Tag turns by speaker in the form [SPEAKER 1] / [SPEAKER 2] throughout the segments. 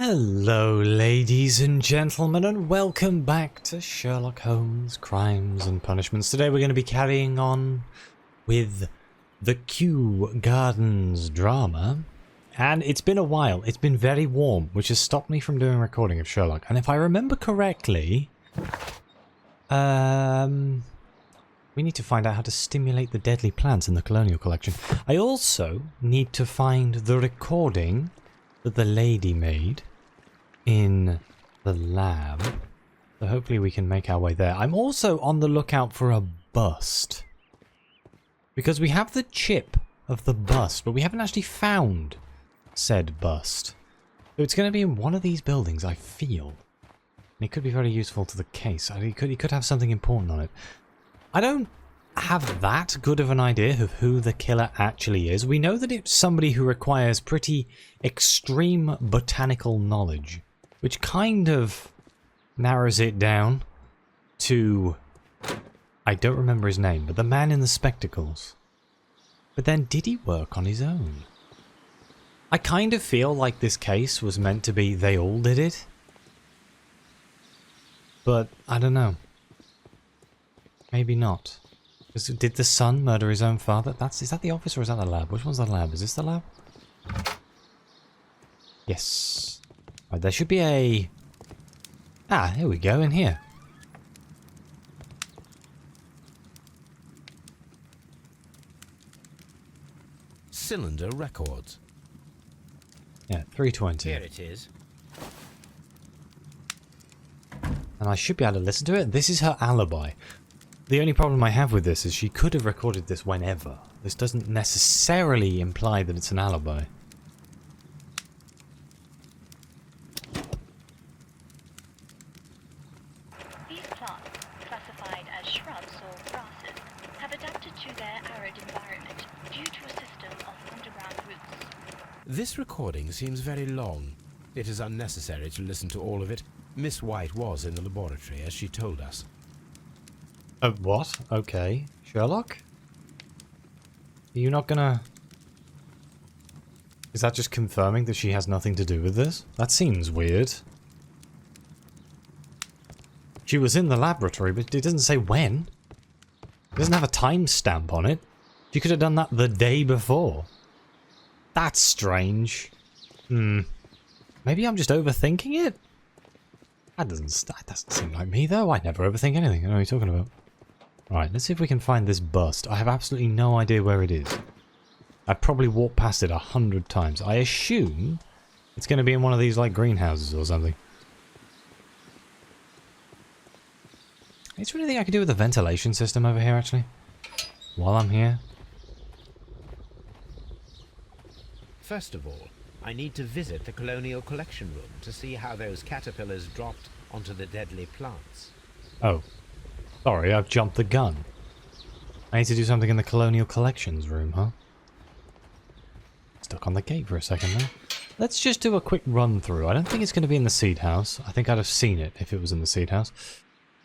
[SPEAKER 1] Hello ladies and gentlemen, and welcome back to Sherlock Holmes Crimes and Punishments. Today we're going to be carrying on with the Kew Gardens drama, and it's been a while. It's been very warm, which has stopped me from doing a recording of Sherlock. And if I remember correctly, we need to find out how to stimulate the deadly plants in the Colonial Collection. I also need to find the recording that the lady made in the lab. So hopefully we can make our way there. I'm also on the lookout for a bust, because we have the chip of the bust, but we haven't actually found said bust. So it's going to be in one of these buildings, I feel. And it could be very useful to the case. He could have something important on it. I don't have that good of an idea of who the killer actually is. We know that it's somebody who requires pretty extreme botanical knowledge, which kind of narrows it down to, I don't remember his name, but the man in the spectacles. But then, did he work on his own? I kind of feel like this case was meant to be they all did it, but I don't know. Maybe not. Did the son murder his own father? Is that the office or is that the lab? Which one's the lab? Is this the lab? Yes. Right, there should be a... Ah, here we go, in here.
[SPEAKER 2] Cylinder Records.
[SPEAKER 1] Yeah, 320.
[SPEAKER 2] Here it is.
[SPEAKER 1] And I should be able to listen to it. This is her alibi. The only problem I have with this is she could have recorded this whenever. This doesn't necessarily imply that it's an alibi.
[SPEAKER 3] These plants, classified as shrubs or grasses, have adapted to their arid environment due to a system of underground roots.
[SPEAKER 2] This recording seems very long. It is unnecessary to listen to all of it. Miss White was in the laboratory, as she told us.
[SPEAKER 1] What? Okay. Sherlock? Are you not gonna... Is that just confirming that she has nothing to do with this? That seems weird. She was in the laboratory, but it doesn't say when. It doesn't have a timestamp on it. She could have done that the day before. That's strange. Maybe I'm just overthinking it? That doesn't seem like me, though. I never overthink anything. I don't know what you're talking about. Alright, let's see if we can find this bust. I have absolutely no idea where it is. I've probably walked past it 100 times. I assume it's going to be in one of these, like, greenhouses or something. Is there anything I can do with the ventilation system over here, actually? While I'm here?
[SPEAKER 2] First of all, I need to visit the Colonial Collection room to see how those caterpillars dropped onto the deadly plants.
[SPEAKER 1] Oh. Sorry, I've jumped the gun. I need to do something in the Colonial Collections room, huh? Stuck on the gate for a second there. Let's just do a quick run through. I don't think it's going to be in the seed house. I think I'd have seen it if it was in the seed house.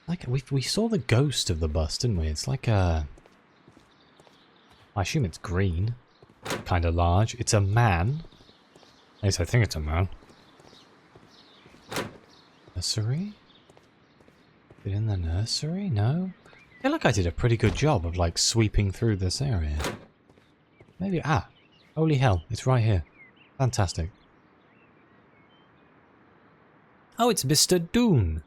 [SPEAKER 1] Like, we saw the ghost of the bust, didn't we? It's like a... I assume it's green. Kind of large. It's a man. At least I think it's a man. Nursery? Is it in the nursery? No? I feel like I did a pretty good job of, like, sweeping through this area. Maybe... Ah! Holy hell, it's right here. Fantastic. Oh, it's Mr. Doon!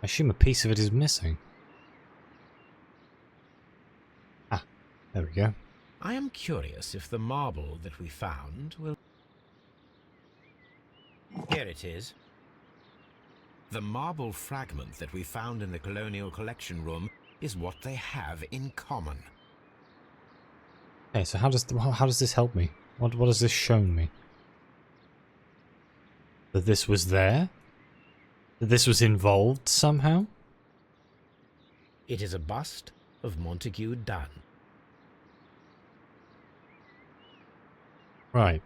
[SPEAKER 1] I assume a piece of it is missing. Ah, there we go.
[SPEAKER 2] I am curious if the marble that we found will... Here it is. The marble fragment that we found in the Colonial Collection room is what they have in common.
[SPEAKER 1] Okay, so how does this help me? What has this shown me? That this was there? That this was involved somehow?
[SPEAKER 2] It is a bust of Montague Dunn.
[SPEAKER 1] Right.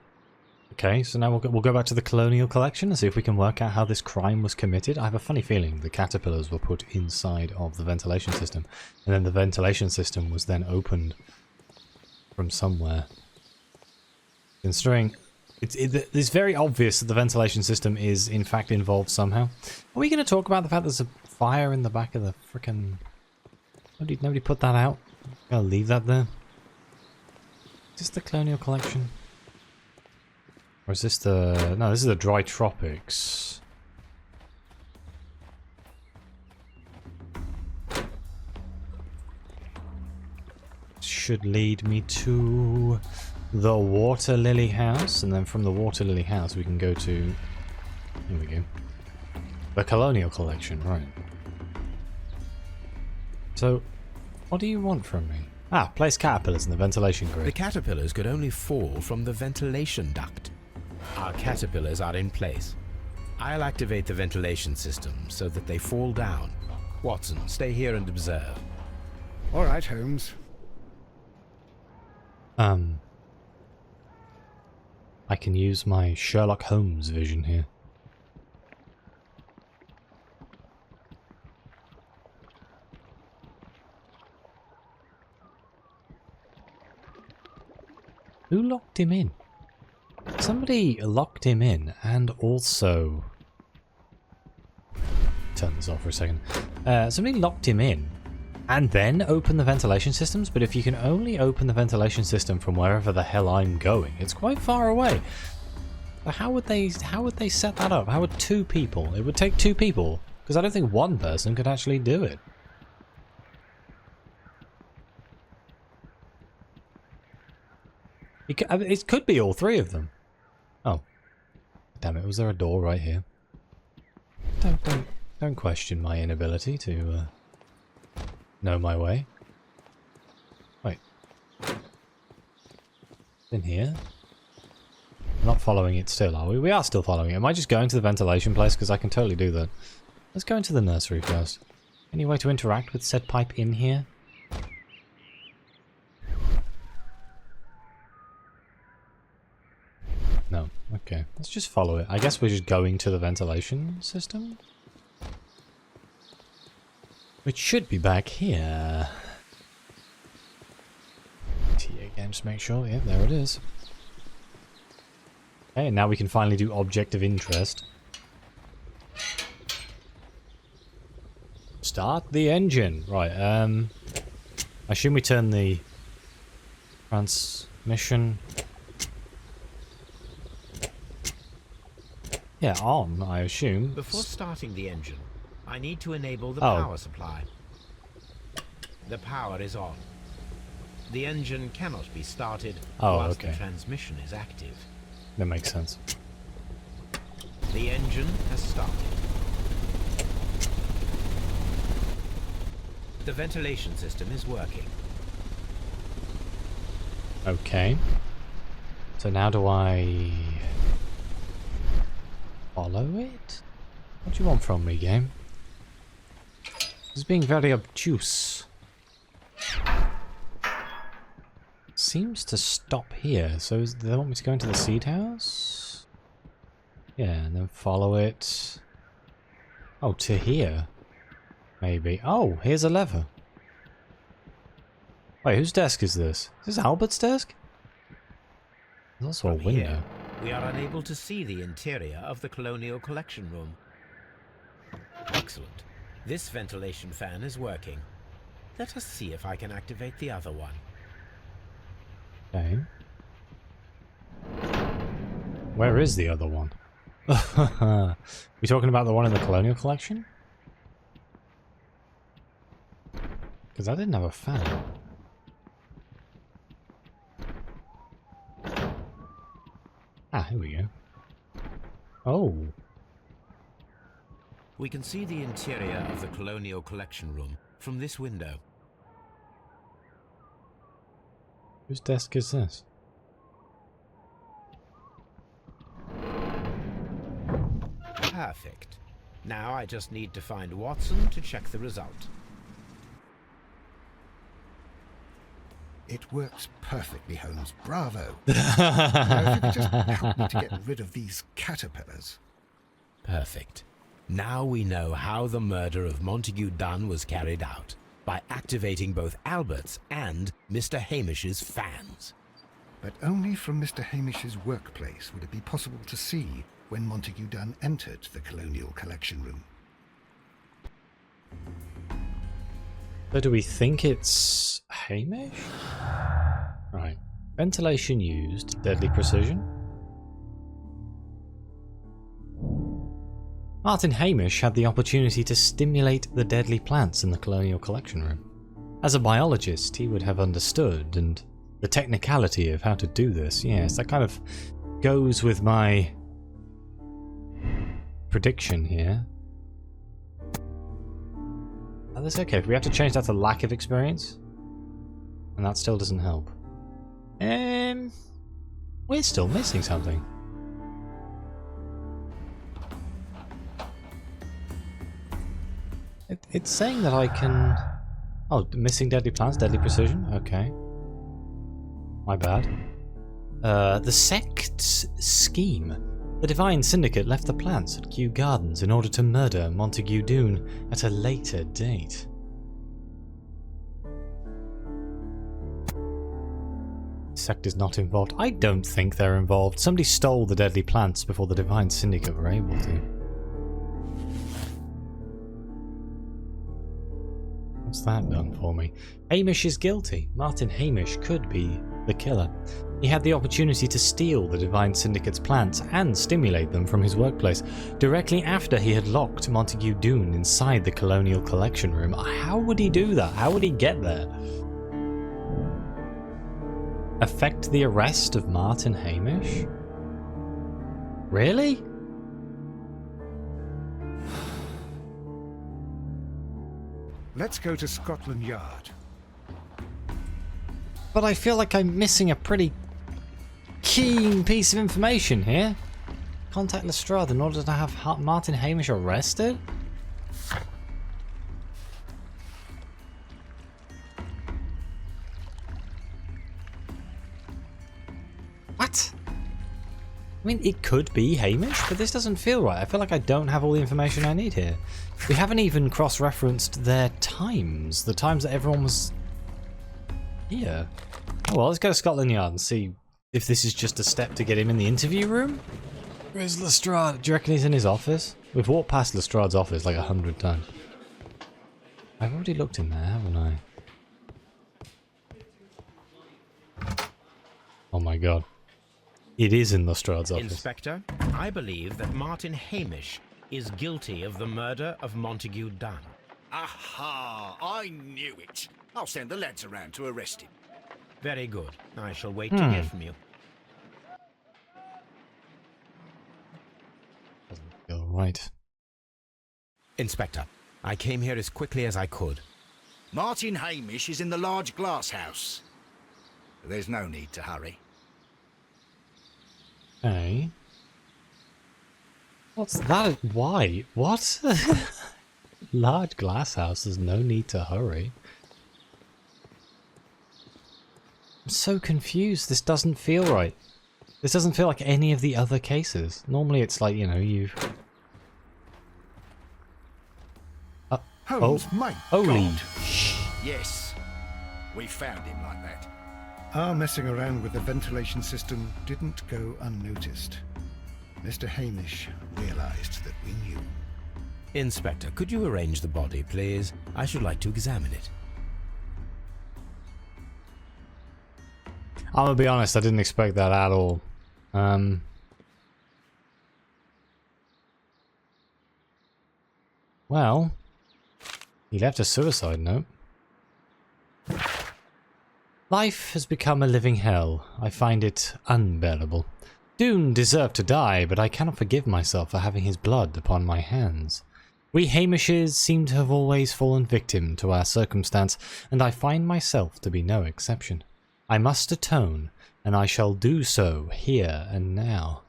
[SPEAKER 1] Okay, so now we'll go back to the Colonial Collection and see if we can work out how this crime was committed. I have a funny feeling the caterpillars were put inside of the ventilation system, and then the ventilation system was then opened from somewhere. Considering it's very obvious that the ventilation system is in fact involved somehow. Are we going to talk about the fact there's a fire in the back of the frickin'... Nobody put that out? I'll leave that there. Is this the Colonial Collection? Or is this the... No, this is the Dry Tropics. Should lead me to the Water Lily House, and then from the Water Lily House we can go to... Here we go. The Colonial Collection, right. So, what do you want from me? Ah, place caterpillars in the ventilation grid.
[SPEAKER 2] The caterpillars could only fall from the ventilation duct. Our caterpillars are in place. I'll activate the ventilation system so that they fall down. Watson, stay here and observe.
[SPEAKER 4] All right, Holmes.
[SPEAKER 1] I can use my Sherlock Holmes vision here. Who locked him in? Somebody locked him in and also... Turn this off for a second. Somebody locked him in and then opened the ventilation systems, but if you can only open the ventilation system from wherever the hell I'm going, it's quite far away. How would they set that up? How would two people? It would take two people, because I don't think one person could actually do it. It could be all three of them. Oh. Damn it, was there a door right here? Don't question my inability to know my way. Wait. In here? We're not following it still, are we? We are still following it. Am I just going to the ventilation place? Because I can totally do that. Let's go into the nursery first. Any way to interact with said pipe in here? No. Okay. Let's just follow it. I guess we're just going to the ventilation system? Which should be back here. T again, just make sure. Yeah, there it is. Okay, and now we can finally do object of interest. Start the engine. Right, I assume we turn the transmission... Yeah, on, I assume.
[SPEAKER 2] Before starting the engine, I need to enable the power supply. The power is on. The engine cannot be started whilst the transmission is active.
[SPEAKER 1] That makes sense.
[SPEAKER 2] The engine has started. The ventilation system is working.
[SPEAKER 1] Okay. So now do I... follow it? What do you want from me, game? It's being very obtuse. Seems to stop here. So do they want me to go into the seed house? Yeah, and then follow it. Oh, to here. Maybe. Oh, here's a lever. Wait, whose desk is this? Is this Albert's desk? There's also a window.
[SPEAKER 2] Here, we are unable to see the interior of the Colonial Collection Room. Excellent. This ventilation fan is working. Let us see if I can activate the other one.
[SPEAKER 1] Okay. Where is the other one? We talking about the one in the Colonial Collection? Because I didn't have a fan. Ah, here we go. Oh.
[SPEAKER 2] We can see the interior of the Colonial Collection Room from this window.
[SPEAKER 1] Whose desk is this?
[SPEAKER 2] Perfect. Now I just need to find Watson to check the result.
[SPEAKER 4] It works perfectly, Holmes. Bravo. Now, if you could just help me to get rid of these caterpillars.
[SPEAKER 2] Perfect. Now we know how the murder of Montague Dunn was carried out, by activating both Albert's and Mr. Hamish's fans.
[SPEAKER 4] but only from Mr. Hamish's workplace would it be possible to see when Montague Dunn entered the Colonial Collection Room.
[SPEAKER 1] So do we think it's Hamish? Right. Ventilation used. Deadly precision. Martin Hamish had the opportunity to stimulate the deadly plants in the Colonial Collection Room. As a biologist, he would have understood, and the technicality of how to do this, yes, that kind of goes with my prediction here. Oh, that's okay. If we have to change that to lack of experience, and that still doesn't help. We're still missing something. It's saying that I can... Oh, missing deadly plants, deadly precision? Okay. My bad. The sect's scheme. The Divine Syndicate left the plants at Kew Gardens in order to murder Montague Dune at a later date. The sect is not involved. I don't think they're involved. Somebody stole the deadly plants before the Divine Syndicate were able to. What's that done for me? Hamish is guilty. Martin Hamish could be the killer. He had the opportunity to steal the Divine Syndicate's plants and stimulate them from his workplace directly after he had locked Montague Dune inside the Colonial Collection Room. How would he do that? How would he get there? Affect the arrest of Martin Hamish? Really?
[SPEAKER 4] Let's go to Scotland Yard.
[SPEAKER 1] But I feel like I'm missing a pretty keen piece of information here. Contact Lestrade in order to have Martin Hamish arrested? What? I mean, it could be Hamish, but this doesn't feel right. I feel like I don't have all the information I need here. We haven't even cross-referenced their times. The times that everyone was here. Oh well, let's go to Scotland Yard and see if this is just a step to get him in the interview room. Where's Lestrade? Do you reckon he's in his office? We've walked past Lestrade's office like 100 times. I've already looked in there, haven't I? Oh my god. It is in Lestrade's office.
[SPEAKER 2] Inspector, I believe that Martin Hamish is guilty of the murder of Montague Dunn.
[SPEAKER 5] Aha! I knew it. I'll send the lads around to arrest him.
[SPEAKER 2] Very good. I shall wait to hear from you.
[SPEAKER 1] Doesn't feel right.
[SPEAKER 2] Inspector, I came here as quickly as I could.
[SPEAKER 5] Martin Hamish is in the large glass house. There's no need to hurry.
[SPEAKER 1] Okay. What's that? Why? What? Large glass house, there's no need to hurry. I'm so confused. This doesn't feel right. This doesn't feel like any of the other cases. Normally it's like, you know, you've...
[SPEAKER 4] Holmes, my
[SPEAKER 1] holy...
[SPEAKER 4] God.
[SPEAKER 5] Yes, we found him like that.
[SPEAKER 4] Our messing around with the ventilation system didn't go unnoticed. Mr. Hamish realized that we knew.
[SPEAKER 2] Inspector, could you arrange the body, please? I should like to examine it.
[SPEAKER 1] I'm gonna be honest, I didn't expect that at all. Well, he left a suicide note. Life has become a living hell. I find it unbearable. Dune deserved to die, but I cannot forgive myself for having his blood upon my hands. We Hamishes seem to have always fallen victim to our circumstance, and I find myself to be no exception. I must atone, and I shall do so here and now.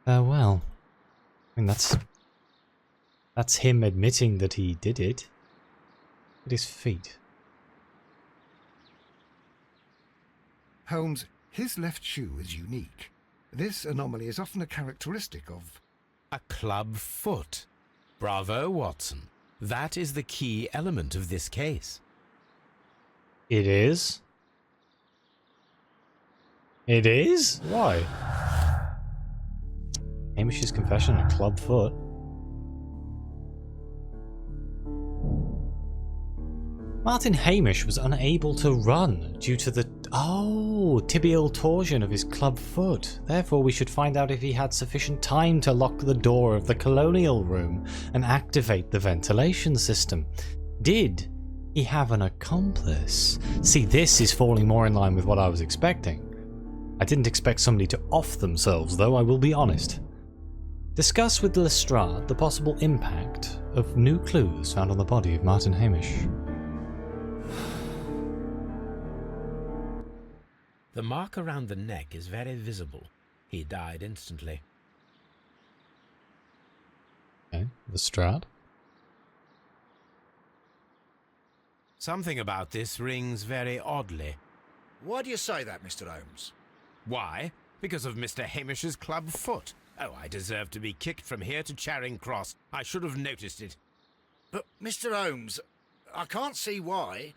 [SPEAKER 1] Farewell. I mean, that's him admitting that he did it. At his feet.
[SPEAKER 4] Holmes, his left shoe is unique. This anomaly is often a characteristic of...
[SPEAKER 2] A club foot. Bravo, Watson. That is the key element of this case.
[SPEAKER 1] It is? It is? Why? Hamish's confession on a club foot. Martin Hamish was unable to run due to the tibial torsion of his club foot. Therefore, we should find out if he had sufficient time to lock the door of the colonial room and activate the ventilation system. Did he have an accomplice? See, this is falling more in line with what I was expecting. I didn't expect somebody to off themselves, though, I will be honest. Discuss with Lestrade the possible impact of new clues found on the body of Martin Hamish.
[SPEAKER 2] The mark around the neck is very visible. He died instantly.
[SPEAKER 1] Okay, Lestrade.
[SPEAKER 2] Something about this rings very oddly.
[SPEAKER 5] Why do you say that, Mr. Holmes?
[SPEAKER 2] Why? Because of Mr. Hamish's club foot. Oh, I deserve to be kicked from here to Charing Cross. I should have noticed it.
[SPEAKER 5] But, Mr. Holmes, I can't see why.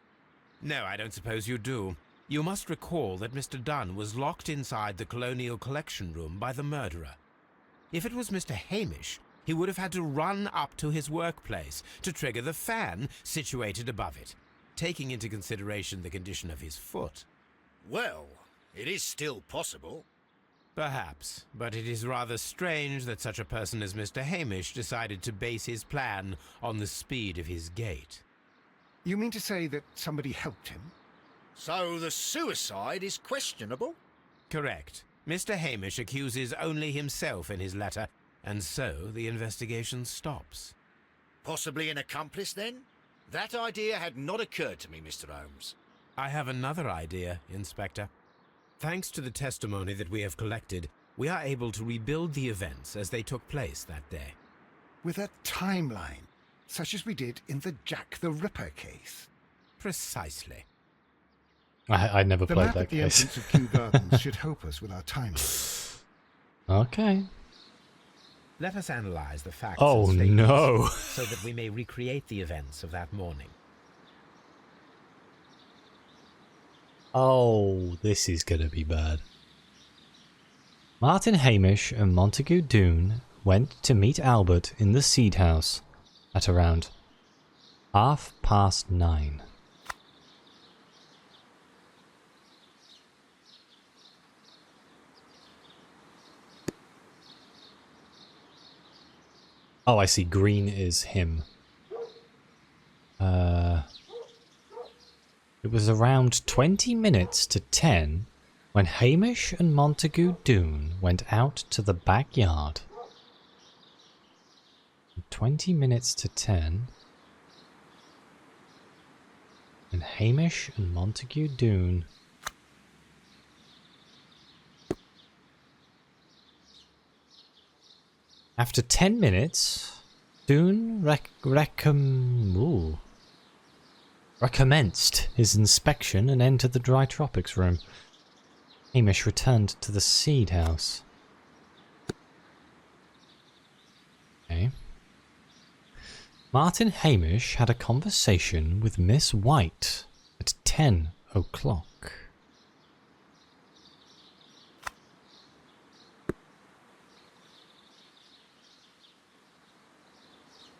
[SPEAKER 2] No, I don't suppose you do. You must recall that Mr. Dunn was locked inside the Colonial Collection Room by the murderer. If it was Mr. Hamish, he would have had to run up to his workplace to trigger the fan situated above it, taking into consideration the condition of his foot.
[SPEAKER 5] Well, it is still possible.
[SPEAKER 2] Perhaps, but it is rather strange that such a person as Mr. Hamish decided to base his plan on the speed of his gait.
[SPEAKER 4] You mean to say that somebody helped him?
[SPEAKER 5] So the suicide is questionable?
[SPEAKER 2] Correct. Mr. Hamish accuses only himself in his letter, and so the investigation stops.
[SPEAKER 5] Possibly an accomplice, then? That idea had not occurred to me, Mr. Holmes.
[SPEAKER 2] I have another idea, Inspector. Thanks to the testimony that we have collected, we are able to rebuild the events as they took place that day.
[SPEAKER 4] With a timeline, such as we did in the Jack the Ripper case.
[SPEAKER 2] Precisely.
[SPEAKER 1] I never
[SPEAKER 4] The
[SPEAKER 1] played
[SPEAKER 4] map
[SPEAKER 1] that
[SPEAKER 4] at the
[SPEAKER 1] case.
[SPEAKER 4] entrance of Kew Gardens should help us with our timeline.
[SPEAKER 1] Okay.
[SPEAKER 2] Let us analyze the facts
[SPEAKER 1] Oh
[SPEAKER 2] and statements
[SPEAKER 1] no.
[SPEAKER 2] so that we may recreate the events of that morning.
[SPEAKER 1] Oh, this is gonna be bad. Martin Hamish and Montague Doone went to meet Albert in the Seed House at around 9:30. Oh, I see. Green is him. It was around 20 minutes to 10 when Hamish and Montague Doone went out to the backyard. 20 minutes to 10 and Hamish and Montague Doone after 10 minutes, Doone recommenced his inspection and entered the dry tropics room. Hamish returned to the seed house. Okay. Martin Hamish had a conversation with Miss White at 10 o'clock.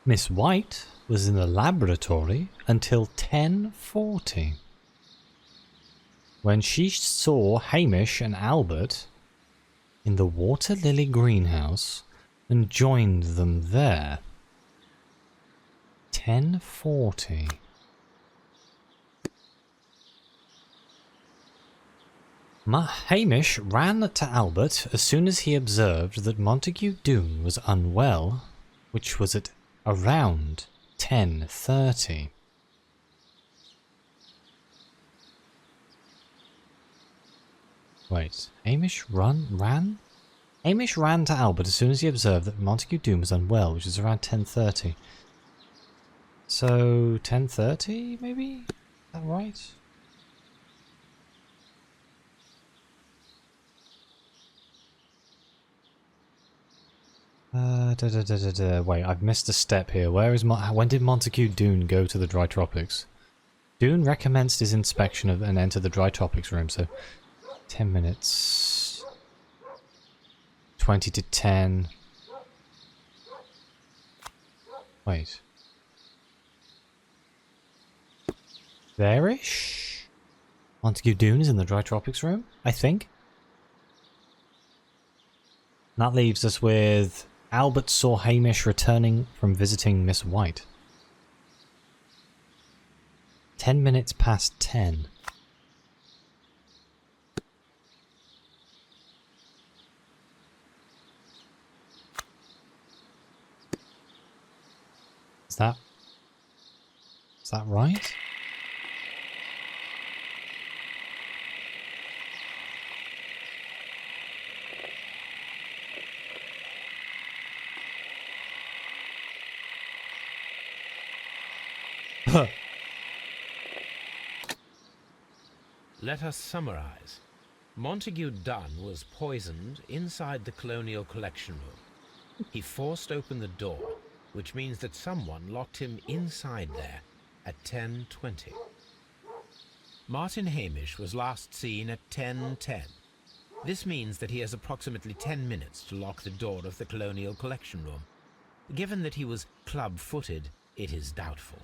[SPEAKER 1] Miss White was in the laboratory until 10:40, when she saw Hamish and Albert in the water lily greenhouse and joined them there. 10:40. Hamish ran to Albert as soon as he observed that Montague Doone was unwell, which was at around 10:30. Wait, Hamish ran? Hamish ran to Albert as soon as he observed that Montague Doone was unwell, which is around 10:30. So 10:30, maybe? Is that right? Wait, I've missed a step here. When did Montague Doone go to the dry tropics? Doone recommenced his inspection and entered the dry tropics room, so 10 minutes. 20 to 10. Wait. There-ish? Montague Doone is in the Dry Tropics room, I think. And that leaves us with Albert saw Hamish returning from visiting Miss White. 10 minutes past 10. Is that right?
[SPEAKER 2] Let us summarize. Montague Dunn was poisoned inside the Colonial Collection Room. He forced open the door, which means that someone locked him inside there at 10:20. Martin Hamish was last seen at 10:10. This means that he has approximately 10 minutes to lock the door of the Colonial Collection Room. Given that he was club-footed, it is doubtful.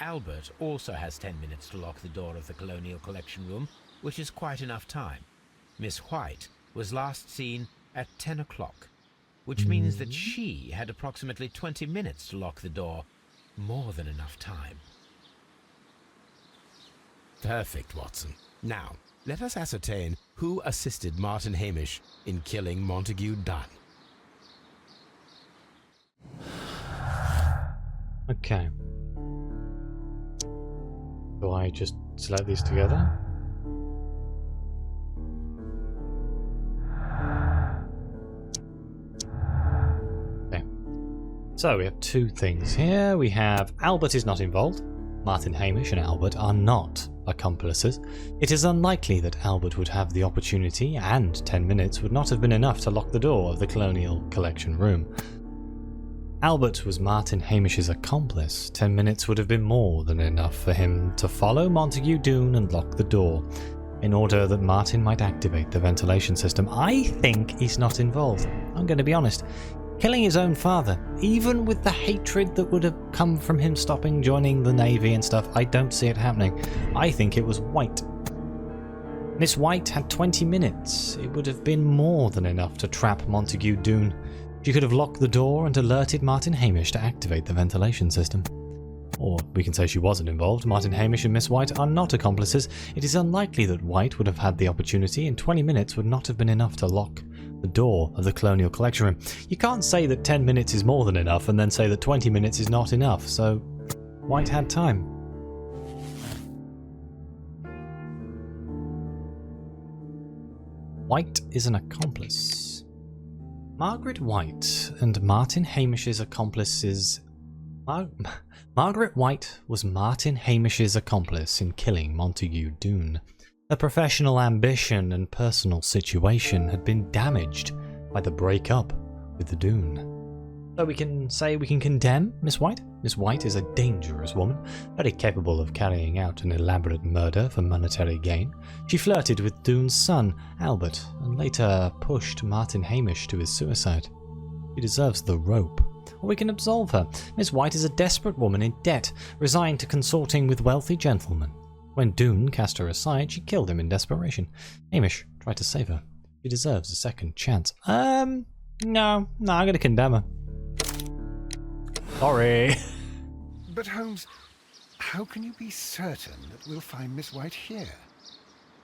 [SPEAKER 2] Albert also has 10 minutes to lock the door of the Colonial Collection Room, which is quite enough time. Miss White was last seen at 10 o'clock, which means that she had approximately 20 minutes to lock the door. More than enough time. Perfect, Watson. Now, let us ascertain who assisted Martin Hamish in killing Montague Dunn.
[SPEAKER 1] Okay. Do I just select these together? Okay. So we have two things here. We have Albert is not involved. Martin Hamish and Albert are not accomplices. It is unlikely that Albert would have the opportunity, and 10 minutes would not have been enough to lock the door of the Colonial Collection Room. Albert was Martin Hamish's accomplice. 10 minutes would have been more than enough for him to follow Montague Doone and lock the door, in order that Martin might activate the ventilation system. I think he's not involved. I'm going to be honest. Killing his own father, even with the hatred that would have come from him stopping joining the Navy and stuff, I don't see it happening. I think it was White. Miss White had 20 minutes. It would have been more than enough to trap Montague Doone. She could have locked the door and alerted Martin Hamish to activate the ventilation system. Or we can say she wasn't involved. Martin Hamish and Miss White are not accomplices. It is unlikely that White would have had the opportunity, and 20 minutes would not have been enough to lock the door of the Colonial Collection Room. You can't say that 10 minutes is more than enough and then say that 20 minutes is not enough, so White had time. White is an accomplice. Margaret White and Martin Hamish's accomplices... Margaret White was Martin Hamish's accomplice in killing Montague Doone. Her professional ambition and personal situation had been damaged by the break-up with the Doone. So we can say we can condemn Miss White. Miss White is a dangerous woman, very capable of carrying out an elaborate murder for monetary gain. She flirted with Doone's son, Albert, and later pushed Martin Hamish to his suicide. She deserves the rope. Or we can absolve her. Miss White is a desperate woman in debt, resigned to consorting with wealthy gentlemen. When Doone cast her aside, she killed him in desperation. Hamish tried to save her. She deserves a second chance. No, I'm gonna condemn her. Sorry.
[SPEAKER 4] But Holmes, how can you be certain that we'll find Miss White here?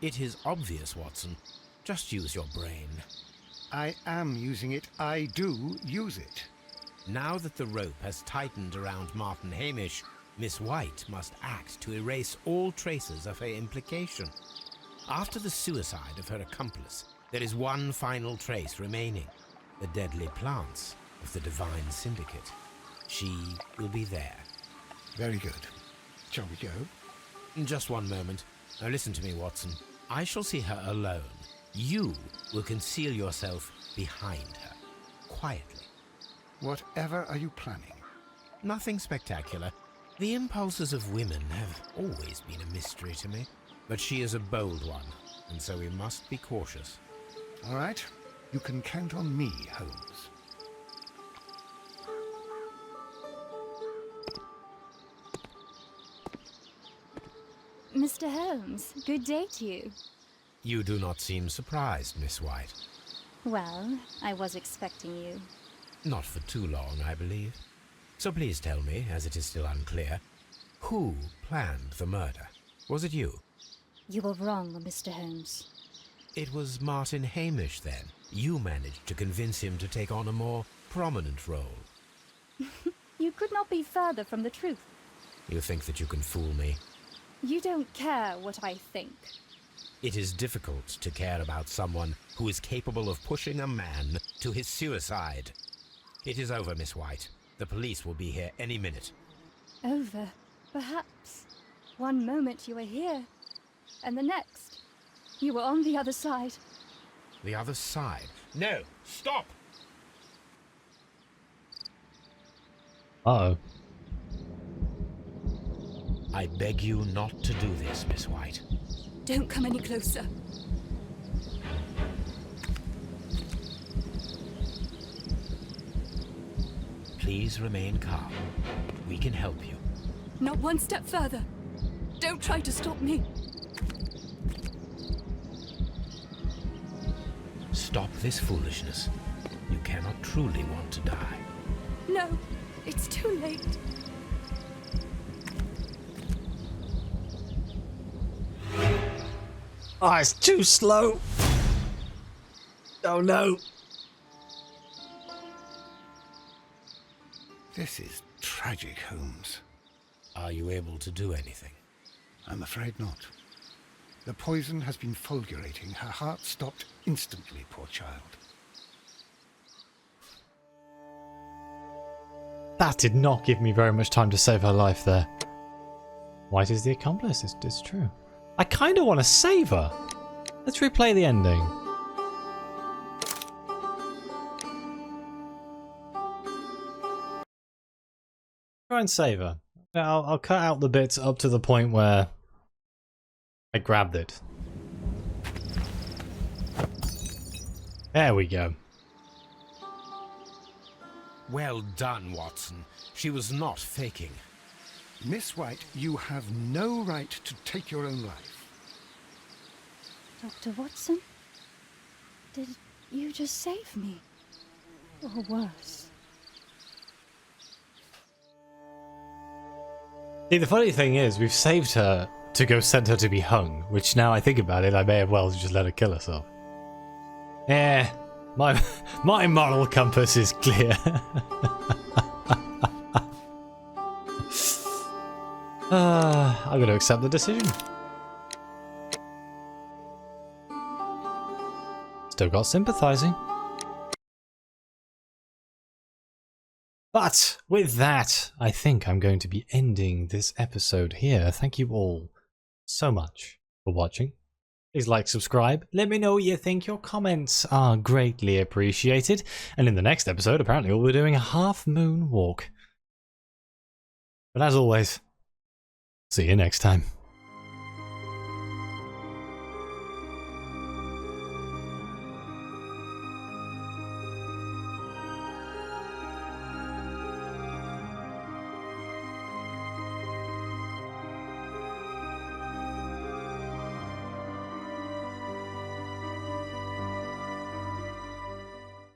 [SPEAKER 2] It is obvious, Watson. Just use your brain.
[SPEAKER 4] I am using it. I do use it.
[SPEAKER 2] Now that the rope has tightened around Martin Hamish, Miss White must act to erase all traces of her implication. After the suicide of her accomplice, there is one final trace remaining: the deadly plants of the Divine Syndicate. She will be there.
[SPEAKER 4] Very good. Shall we go?
[SPEAKER 2] Just one moment. Now listen to me, Watson. I shall see her alone. You will conceal yourself behind her, quietly.
[SPEAKER 4] Whatever are you planning?
[SPEAKER 2] Nothing spectacular. The impulses of women have always been a mystery to me, but she is a bold one, and so we must be cautious.
[SPEAKER 4] All right, you can count on me, Holmes.
[SPEAKER 6] Mr. Holmes, good day to you.
[SPEAKER 2] You do not seem surprised, Miss White.
[SPEAKER 6] Well, I was expecting you.
[SPEAKER 2] Not for too long, I believe. So please tell me, as it is still unclear, who planned the murder? Was it you?
[SPEAKER 6] You were wrong, Mr. Holmes.
[SPEAKER 2] It was Martin Hamish, then. You managed to convince him to take on a more prominent role.
[SPEAKER 6] You could not be further from the truth.
[SPEAKER 2] You think that you can fool me?
[SPEAKER 6] You don't care what I think.
[SPEAKER 2] It is difficult to care about someone who is capable of pushing a man to his suicide. It is over, Miss White. The police will be here any minute.
[SPEAKER 6] Over, perhaps. One moment you were here, and the next, you were on the other side.
[SPEAKER 2] The other side? No! Stop!
[SPEAKER 1] Uh-oh.
[SPEAKER 2] I beg you not to do this, Miss White.
[SPEAKER 6] Don't come any closer.
[SPEAKER 2] Please remain calm. We can help you.
[SPEAKER 6] Not one step further. Don't try to stop me.
[SPEAKER 2] Stop this foolishness. You cannot truly want to die.
[SPEAKER 6] No, it's too late.
[SPEAKER 1] Oh, it's too slow. Oh no.
[SPEAKER 4] This is tragic, Holmes.
[SPEAKER 2] Are you able to do anything?
[SPEAKER 4] I'm afraid not. The poison has been fulgurating. Her heart stopped instantly, poor child.
[SPEAKER 1] That did not give me very much time to save her life there. White is the accomplice, it's true. I kind of want to save her. Let's replay the ending. Try and save her. I'll cut out the bits up to the point where I grabbed it. There we go.
[SPEAKER 2] Well done, Watson. She was not faking.
[SPEAKER 4] Miss White, you have no right to take your own life.
[SPEAKER 6] Dr. Watson? Did you just save me? Or worse?
[SPEAKER 1] See, the funny thing is, we've saved her to go send her to be hung, which now I think about it, I may have well just let her kill herself. My moral compass is clear. I'm going to accept the decision. Still got sympathizing. But with that, I think I'm going to be ending this episode here. Thank you all so much for watching. Please like, subscribe. Let me know what you think. Your comments are greatly appreciated. And in the next episode, apparently we'll be doing a half-moon walk. But as always, see you next time.